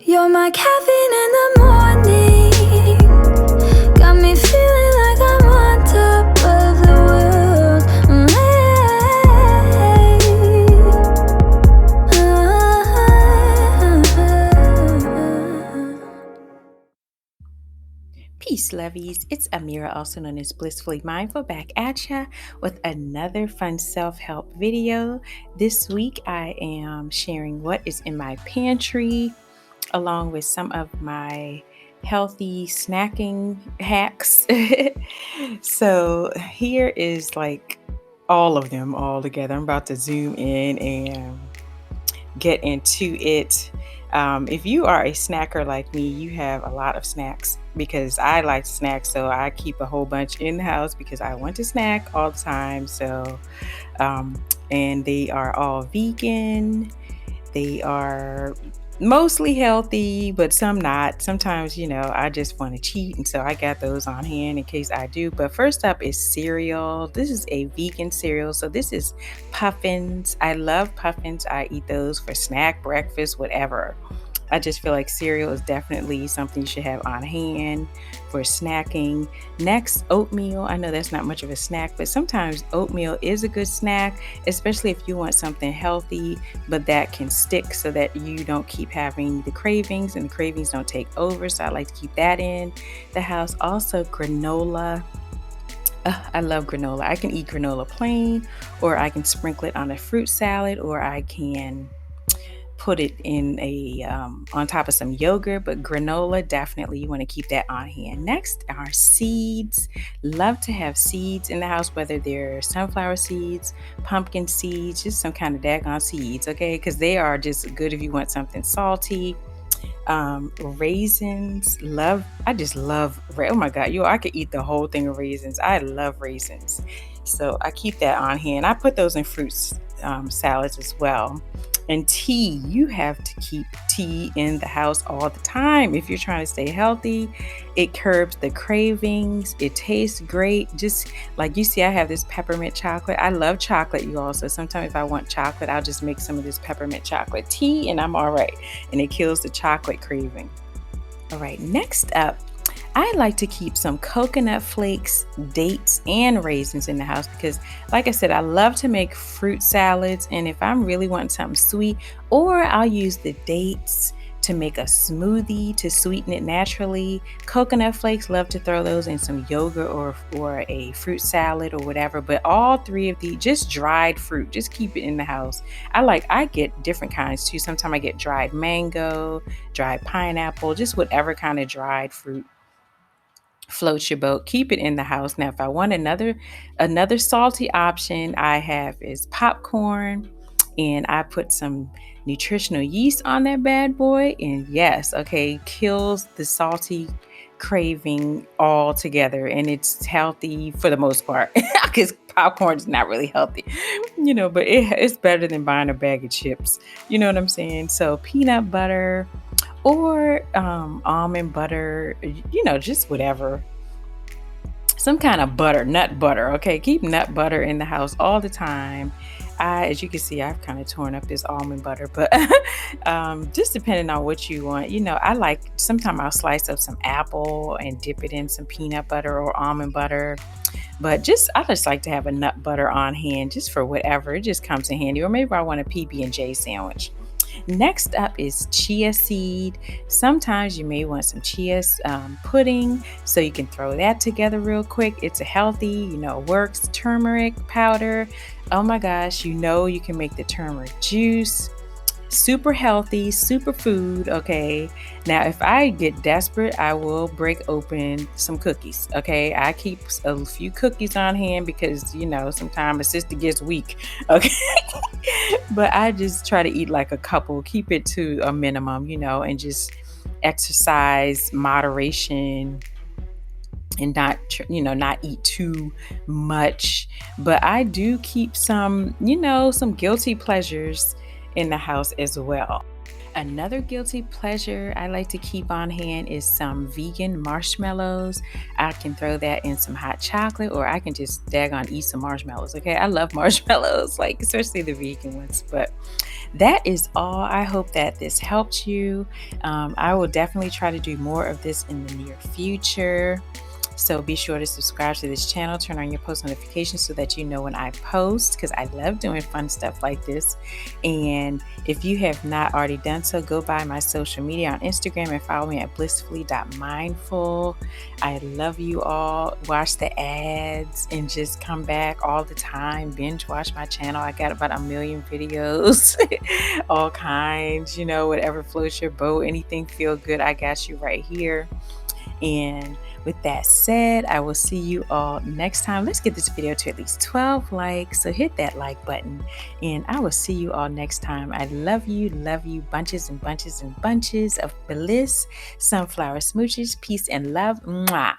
You're my caffeine in the morning. Got me feeling like I'm on top of the world. Peace, Lovies. It's Amira, also known as Blissfully Mindful, back at ya with another fun self-help video. This week, I am sharing what is in my pantry, along with some of my healthy snacking hacks. So here is like all of them all together. I'm about to zoom in and get into it. If you are a snacker like me, you have a lot of snacks because I like to snack. So I keep a whole bunch in the house because I want to snack all the time. So, and they are all vegan. They are mostly healthy, but some not. Sometimes, I just want to cheat. And so I got those on hand in case I do. But first up is cereal. This is a vegan cereal. So this is puffins. I love puffins. I eat those for snack, breakfast, whatever. I just feel like cereal is definitely something you should have on hand for snacking. Next, oatmeal. I know that's not much of a snack, but sometimes oatmeal is a good snack, especially if you want something healthy, but that can stick so that you don't keep having the cravings and the cravings don't take over. So I like to keep that in the house. Also, granola. I love granola. I can eat granola plain, or I can sprinkle it on a fruit salad, or I can put it in on top of some yogurt. But granola, definitely you want to keep that on hand. Next are seeds. Love to have seeds in the house, whether they're sunflower seeds, pumpkin seeds, just some kind of daggone seeds, okay? Because they are just good if you want something salty. Raisins, I just love, oh my God, I could eat the whole thing of raisins. I love raisins. So I keep that on hand. I put those in fruits salads as well. And tea, you have to keep tea in the house all the time. If you're trying to stay healthy, it curbs the cravings. It tastes great. Just like you see, I have this peppermint chocolate. I love chocolate, you all. So sometimes if I want chocolate, I'll just make some of this peppermint chocolate tea and I'm all right. And it kills the chocolate craving. All right, next up, I like to keep some coconut flakes, dates, and raisins in the house because, like I said, I love to make fruit salads. And if I'm really wanting something sweet, or I'll use the dates to make a smoothie to sweeten it naturally. Coconut flakes, love to throw those in some yogurt or a fruit salad or whatever. But all three of these, just dried fruit, just keep it in the house. I get different kinds too. Sometimes I get dried mango, dried pineapple, just whatever kind of dried fruit float your boat. Keep it in the house. Now, if I want another salty option I have is popcorn, and I put some nutritional yeast on that bad boy, and yes, okay, kills the salty craving altogether, and it's healthy for the most part because popcorn is not really healthy, but it's better than buying a bag of chips. You know what I'm saying? So peanut butter or almond butter, just whatever. Some kind of butter, nut butter. Okay, keep nut butter in the house all the time. As you can see, I've kind of torn up this almond butter, but just depending on what you want. Sometimes I'll slice up some apple and dip it in some peanut butter or almond butter. But I just like to have a nut butter on hand just for whatever. It just comes in handy. Or maybe I want a PB&J sandwich. Next up is chia seed. Sometimes you may want some chia pudding, so you can throw that together real quick. It's a healthy, works. Turmeric powder. Oh my gosh, you can make the turmeric juice. Super healthy, super food, okay? Now, if I get desperate, I will break open some cookies, okay? I keep a few cookies on hand because, sometimes my sister gets weak, okay? But I just try to eat like a couple, keep it to a minimum, and just exercise, moderation, and not eat too much. But I do keep some guilty pleasures in the house as well. Another guilty pleasure I like to keep on hand is some vegan marshmallows. I can throw that in some hot chocolate, or I can just daggone eat some marshmallows. Okay, I love marshmallows, especially the vegan ones. But that is all. I hope that this helped you. I will definitely try to do more of this in the near future. So be sure to subscribe to this channel, turn on your post notifications so that you know when I post, because I love doing fun stuff like this. And if you have not already done so, go by my social media on Instagram and follow me at blissfully.mindful. I love you all. Watch the ads and just come back all the time. Binge watch my channel. I got about 1 million videos, all kinds, whatever floats your boat, anything feel good, I got you right here. And with that said, I will see you all next time. Let's get this video to at least 12 likes. So hit that like button and I will see you all next time. I love you, bunches and bunches and bunches of bliss, sunflower smooches, peace and love. Mwah.